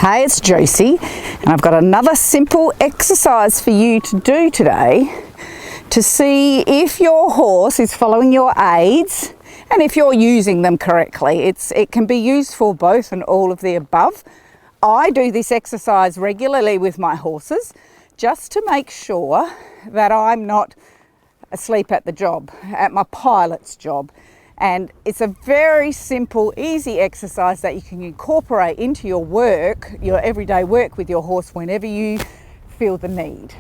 Hey, it's Josie, and I've got another simple exercise for you to do today to see if your horse is following your aids and if you're using them correctly. It can be used for both and all of the above. I do this exercise regularly with my horses just to make sure that I'm not asleep at the job, at my pilot's job. And it's a very simple, easy exercise that you can incorporate into your work, your everyday work with your horse whenever you feel the need.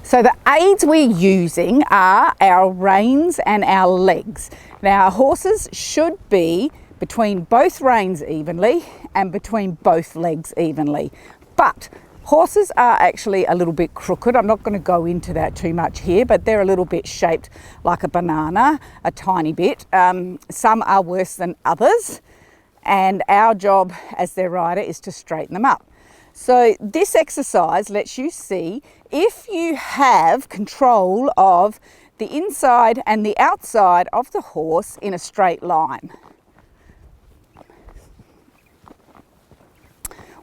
So the aids we're using are our reins and our legs. Now our horses should be between both reins evenly and between both legs evenly. But horses are actually a little bit crooked. I'm not going to go into that too much here, but they're a little bit shaped like a banana, a tiny bit. Some are worse than others, and our job as their rider is to straighten them up. So this exercise lets you see if you have control of the inside and the outside of the horse in a straight line.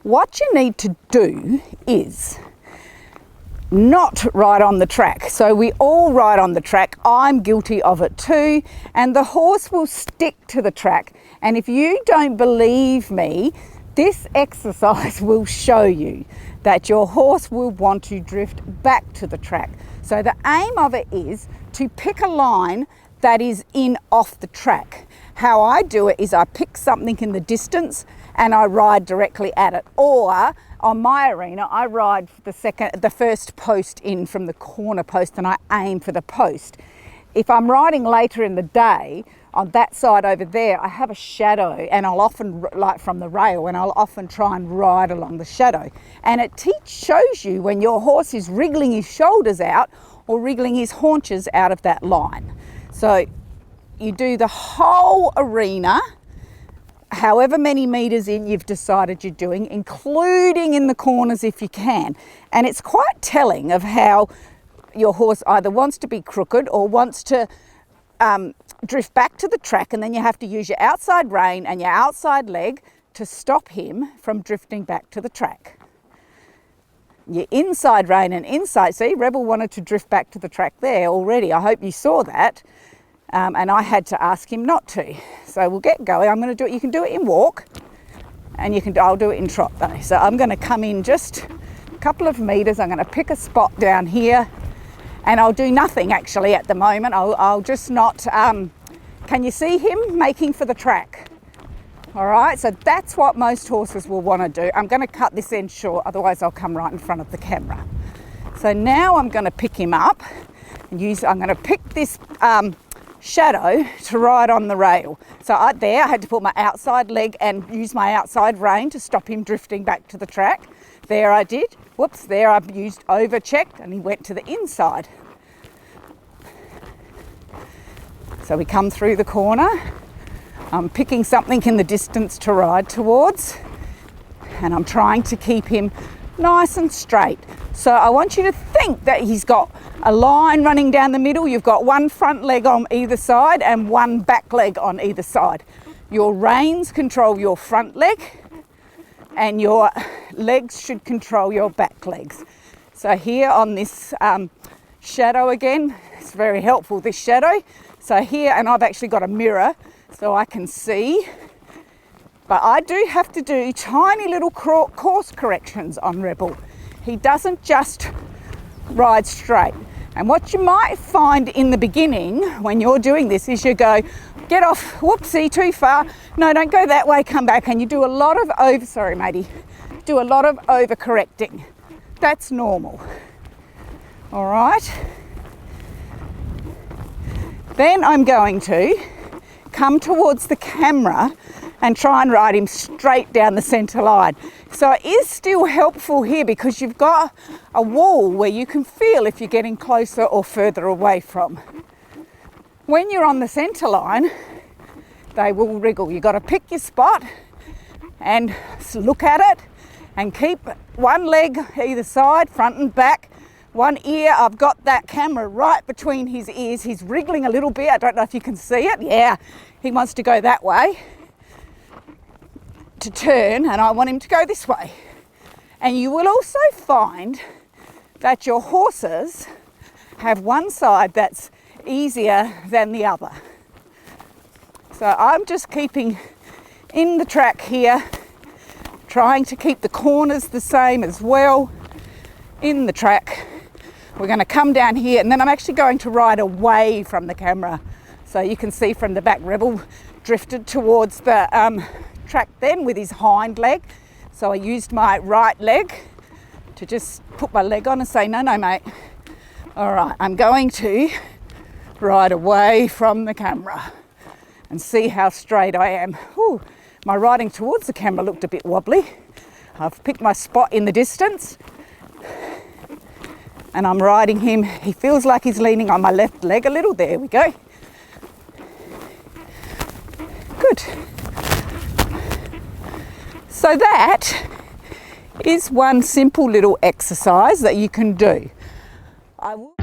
What you need to do is not ride on the track. So we all ride on the track. I'm guilty of it too. And the horse will stick to the track. And if you don't believe me, this exercise will show you that your horse will want to drift back to the track. So the aim of it is to pick a line that is in off the track. How I do it is I pick something in the distance and I ride directly at it. Or on my arena, I ride the first post in from the corner post and I aim for the post. If I'm riding later in the day, on that side over there, I have a shadow and I'll often, like from the rail, and I'll often try and ride along the shadow. And it shows you when your horse is wriggling his shoulders out or wriggling his haunches out of that line. So you do the whole arena, however many meters in you've decided you're doing, including in the corners if you can. And it's quite telling of how your horse either wants to be crooked or wants to drift back to the track, and then you have to use your outside rein and your outside leg to stop him from drifting back to the track. Your inside rein and inside, see, Rebel wanted to drift back to the track there already. I hope you saw that. And I had to ask him not to. So we'll get going. I'm going to do it. You can do it in walk, and I'll do it in trot though. So I'm going to come in just a couple of meters. I'm going to pick a spot down here, and I'll do nothing actually at the moment. I'll just not. Can you see him making for the track? All right. So that's what most horses will want to do. I'm going to cut this end short, otherwise I'll come right in front of the camera. So now I'm going to pick him up and I'm going to pick this shadow to ride on the rail. So I had to put my outside leg and use my outside rein to stop him drifting back to the track. There I did. Whoops, there I used overchecked and he went to the inside. So we come through the corner. I'm picking something in the distance to ride towards, and I'm trying to keep him nice and straight. So I want you to think that he's got a line running down the middle. You've got one front leg on either side and one back leg on either side. Your reins control your front leg and your legs should control your back legs. So here on this shadow again, it's very helpful, this shadow. So here, and I've actually got a mirror so I can see. But I do have to do tiny little course corrections on Rebel. He doesn't just ride straight. And what you might find in the beginning when you're doing this is you go, get off, whoopsie, too far. No, don't go that way, come back. And you do a lot of overcorrecting. That's normal. All right. Then I'm going to come towards the camera and try and ride him straight down the centre line. So it is still helpful here because you've got a wall where you can feel if you're getting closer or further away from. When you're on the centre line, they will wriggle. You've got to pick your spot and look at it and keep one leg either side, front and back. One ear, I've got that camera right between his ears. He's wriggling a little bit. I don't know if you can see it. Yeah, he wants to go that way to turn, and I want him to go this way. And you will also find that your horses have one side that's easier than the other. So I'm just keeping in the track here, trying to keep the corners the same as well in the track. We're going to come down here, and then I'm actually going to ride away from the camera. So you can see from the back, Rebel drifted towards the track then with his hind leg. So I used my right leg to just put my leg on and say, no, mate. All right, I'm going to ride away from the camera and see how straight I am. Ooh, my riding towards the camera looked a bit wobbly. I've picked my spot in the distance and I'm riding him. He feels like he's leaning on my left leg a little. There we go. Good. So that is one simple little exercise that you can do. I will